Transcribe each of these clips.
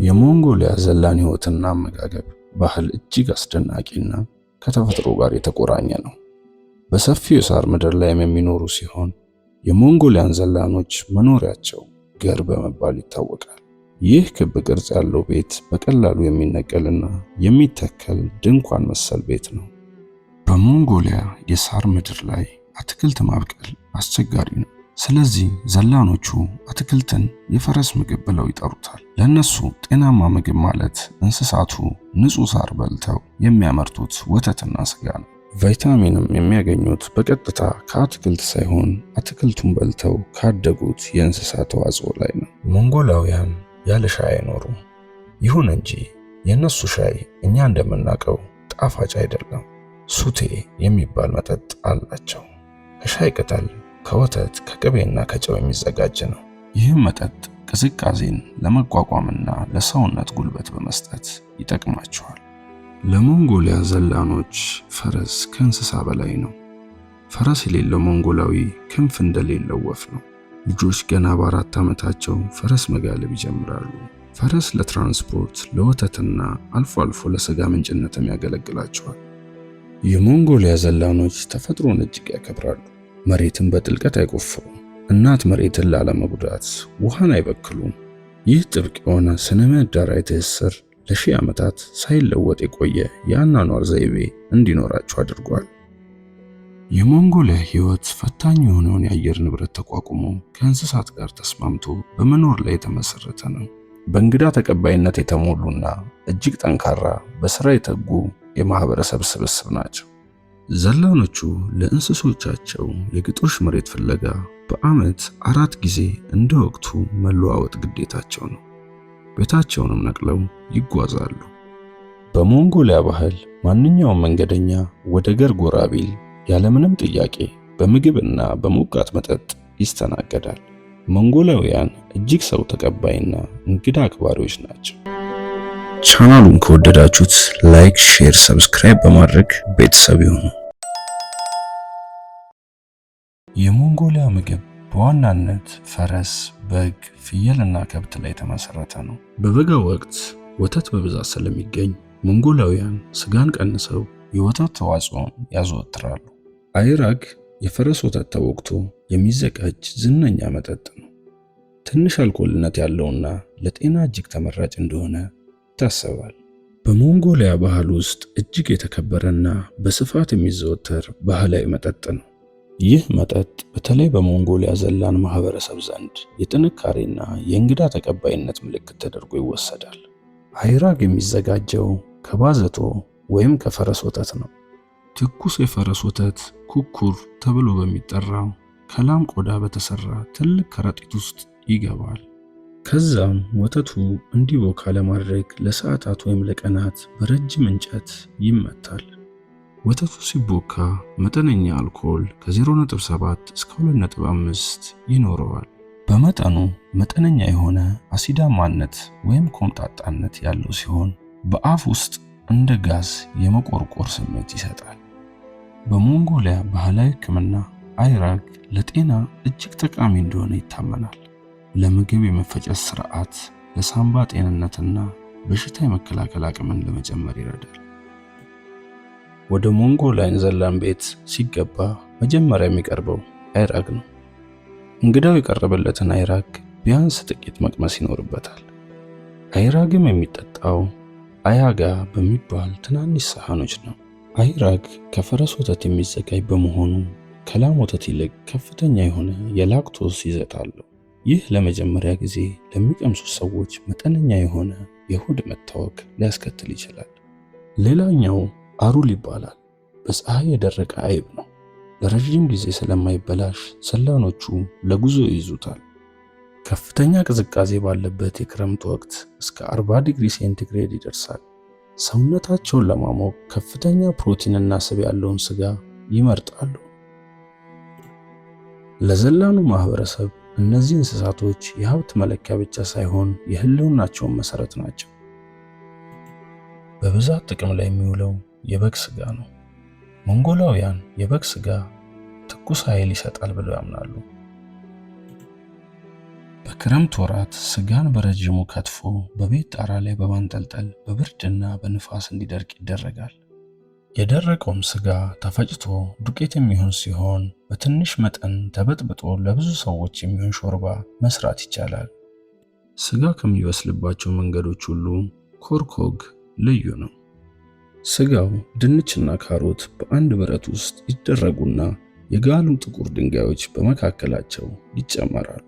የሞንጎሊያ ዘላን ሕይወትና አመጋገብ ባህል እጅግ አስደናቂና ከተፈጥሮ ጋር የተቆራኘ ነው። በሰፊው የሳር ምድር ላይም የሚኖሩ ሲሆን የሞንጎሊያን ዘላኖች መኖሪያቸው ገር በመባል ይታወቃል። ይህ ክብ ቅርጽ ያለው ቤት በቀላሉ የሚነቀልና የሚተከል ድንኳን መሰል ቤት ነው። በሞንጎሊያ የሳር ምድር ላይ አትክልት ማብቀል አስቸጋሪ ነው። ስለዚህ ዘላኖቹ አትክልትን የፈረስ ምግብ ብለው ይጠሩታል። ለነሱ ጤናማ ምግብ ማለት እንስሳቱ ንጹህ ሳር በልተው የሚያመርቱት ወተትና ስጋ ነው። ቫይታሚንም የሚያገኙት በቀጥታ ከአትክልት ሳይሆን አትክልቱን በልተው ካደጉት የእንስሳት ተዋጽኦ ላይ ነው። ሞንጎላውያን ያለ ሻይ አይኖሩም። ይሁን እንጂ የነሱ ሻይ እኛ እንደምናውቀው ጣፋጭ አይደለም። ሱቴ የሚባል መጠጥ አላቸው። ከሻይ ቅጠል፣ ከወተት፣ ከቅቤና ከጨው የሚዘጋጅ ነው። ይህም መጠጥ ቅዝቃዜን ለመቋቋምና ለሰውነት ጉልበት በመስጠት ይጠቅማቸዋል። ለሞንጎሊያ ዘላኖች ፈረስ ከእንስሳ በላይ ነው። ፈረስ የሌለው ሞንጎላዊ ክንፍ እንደሌለው ወፍ ነው። ልጆች ገና በ4 ዓመታቸው ፈረስ መጋለብ ይጀምራሉ። ፈረስ ለትራንስፖርት፣ ለወተትና አልፎ አልፎ ለስጋ ምንጭነትም ያገለግላቸዋል። የሞንጎሊያ ዘላኖች ተፈጥሮን እጅግ ያከብራሉ። መሬትን በጥልቀት አይቆፍሩም። እናት መሬትን ላለመጉዳት ውሃን አይበክሉም። ይህ ጥብቅ የሆነ ስነ ምህዳራዊ ትስስር ለሺህ ዓመታት ሳይለወጥ የቆየ የአኗኗር ዘይቤ እንዲኖራቸው አድርጓል። የሞንጎሊያ ሕይወት ፈታኝ የሆነውን የአየር ንብረት ተቋቁሞ ከእንስሳት ጋር ተስማምቶ በመኖር ላይ የተመሰረተ ነው። በእንግዳ ተቀባይነት የተሞሉና እጅግ ጠንካራ በሥራ የተጉ የማህበረሰብ ስብስብ ናቸው። ዘላኖቹ ለእንስሶቻቸው የግጦሽ መሬት ፍለጋ በዓመት 4 ጊዜ እንደ ወቅቱ መለዋወጥ ግዴታቸው ነው። ቤታቸውንም ነቅለው ይጓዛሉ። በሞንጎሊያ ባህል ማንኛውም መንገደኛ ወደ ገር ጎራ ቢል ያለምንም ጥያቄ በምግብና በሞቃት መጠጥ ይስተናገዳል። ሞንጎላውያን እጅግ ሰው ተቀባይና እንግዳ አክባሪዎች ናቸው። ቻናሉን ከወደዳችሁት ላይክ፣ ሼር፣ ሰብስክራይብ በማድረግ ቤተሰብ ይሁኑ። የሞንጎሊያ ምግብ በዋናነት ፈረስ፣ በግ፣ ፍየልና ከብት ላይ የተመሰረተ ነው። በበጋ ወቅት ወተት በብዛት ስለሚገኝ ሞንጎላውያን ስጋን ቀንሰው የወተት ተዋጽኦን ያዘወትራሉ። አይራግ የፈረስ ወተት ተወቅቶ የሚዘጋጅ ዝነኛ መጠጥ ነው። ትንሽ አልኮልነት ያለውና ለጤና እጅግ ተመራጭ እንደሆነ ይታሰባል። በሞንጎሊያ ባህል ውስጥ እጅግ የተከበረና በስፋት የሚዘወተር ባህላዊ መጠጥ ነው። ይህ መጠጥ በተለይ በሞንጎሊያ ዘላን ማህበረሰብ ዘንድ የጥንካሬና የእንግዳ ተቀባይነት ምልክት ተደርጎ ይወሰዳል። አይራግ የሚዘጋጀው ከባዘቶ ወይም ከፈረስ ወተት ነው። ትኩስ የፈረስ ወተት ኩኩር ተብሎ በሚጠራው ከላም ቆዳ በተሰራ ትልቅ ከረጢት ውስጥ ይገባል። ከዛም ወተቱ እንዲቦካ ለማድረግ ለሰዓታት ወይም ለቀናት በረጅም እንጨት ይመታል። ወተቱ ሲቦካ መጠነኛ አልኮል ከ0.7 እስከ 2.5 ይኖረዋል። በመጠኑ መጠነኛ የሆነ አሲዳማነት ወይም ኮምጣጣነት ያለው ሲሆን በአፍ ውስጥ እንደ ጋዝ የመቆርቆር ስሜት ይሰጣል። በሞንጎሊያ ባህላዊ ሕክምና አይራግ ለጤና እጅግ ጠቃሚ እንደሆነ ይታመናል። ለምግብ የመፈጨት ስርዓት፣ ለሳምባ ጤንነትና በሽታ የመከላከል አቅምን ለመጨመር ይረዳል። ወደ ሞንጎላውያን ዘላን ቤት ሲገባ መጀመሪያ የሚቀርበው አይራግ ነው። እንግዳው የቀረበለትን አይራግ ቢያንስ ጥቂት መቅመስ ይኖርበታል። አይራግም የሚጠጣው አያጋ በሚባል ትናንሽ ሳህኖች ነው። አይራግ ከፈረስ ወተት የሚዘጋጅ በመሆኑ ከላም ወተት ይልቅ ከፍተኛ የሆነ የላክቶዝ ይዘት አለው። ይህ ለመጀመሪያ ጊዜ ለሚቀምሱ ሰዎች መጠነኛ የሆነ የሆድ መታወክ ሊያስከትል ይችላል። ሌላኛው አሩል ይባላል። በፀሐይ የደረቀ አይብ ነው። ለረጅም ጊዜ ስለማይበላሽ ዘላኖቹ ለጉዞ ይይዙታል። ከፍተኛ ቅዝቃዜ ባለበት የክረምት ወቅት እስከ 40 ዲግሪ ሴንቲግሬድ ይደርሳል። ሰውነታቸውን ለማሞቅ ከፍተኛ ፕሮቲንና ስብ ያለውን ስጋ ይመርጣሉ። ለዘላኑ ማህበረሰብ እነዚህ እንስሳቶች የሀብት መለኪያ ብቻ ሳይሆን የህልውናቸውን መሰረት ናቸው። በብዛት ጥቅም ላይ የሚውለው የበግ ስጋ ነው። ሞንጎላውያን የበግ ስጋ ትኩስ ኃይል ይሰጣል ብለው ያምናሉ። በክረምት ወራት ስጋን በረጅሙ ከትፎ በቤት ጣራ ላይ በማንጠልጠል በብርድና በንፋስ እንዲደርቅ ይደረጋል። የደረቀውም ስጋ ተፈጭቶ ዱቄት የሚሆን ሲሆን በትንሽ መጠን ተበጥብጦ ለብዙ ሰዎች የሚሆን ሾርባ መስራት ይቻላል። ስጋ ከሚበስልባቸው መንገዶች ሁሉ ኮርኮግ ልዩ ነው። ስጋው ድንችና ካሮት በአንድ ብረት ውስጥ ይደረጉና የጋሉ ጥቁር ድንጋዮች በመካከላቸው ይጨመራሉ።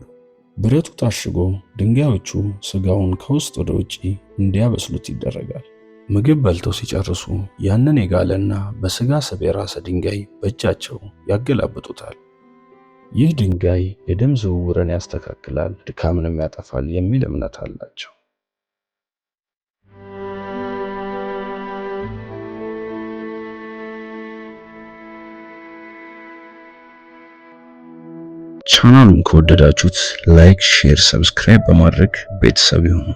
ብረቱ ታሽጎ ድንጋዮቹ ስጋውን ከውስጥ ወደ ውጪ እንዲያበስሉት ይደረጋል። ምግብ በልተው ሲጨርሱ ያንን የጋለና በስጋ ስብ የራሰ ድንጋይ በእጃቸው ያገላብጡታል። ይህ ድንጋይ የደም ዝውውርን ያስተካክላል፣ ድካምንም ያጠፋል የሚል እምነት አላቸው። ቻናሉን ከወደዳችሁት ላይክ፣ ሼር፣ ሰብስክራይብ በማድረግ ቤተሰብ ይሁኑ።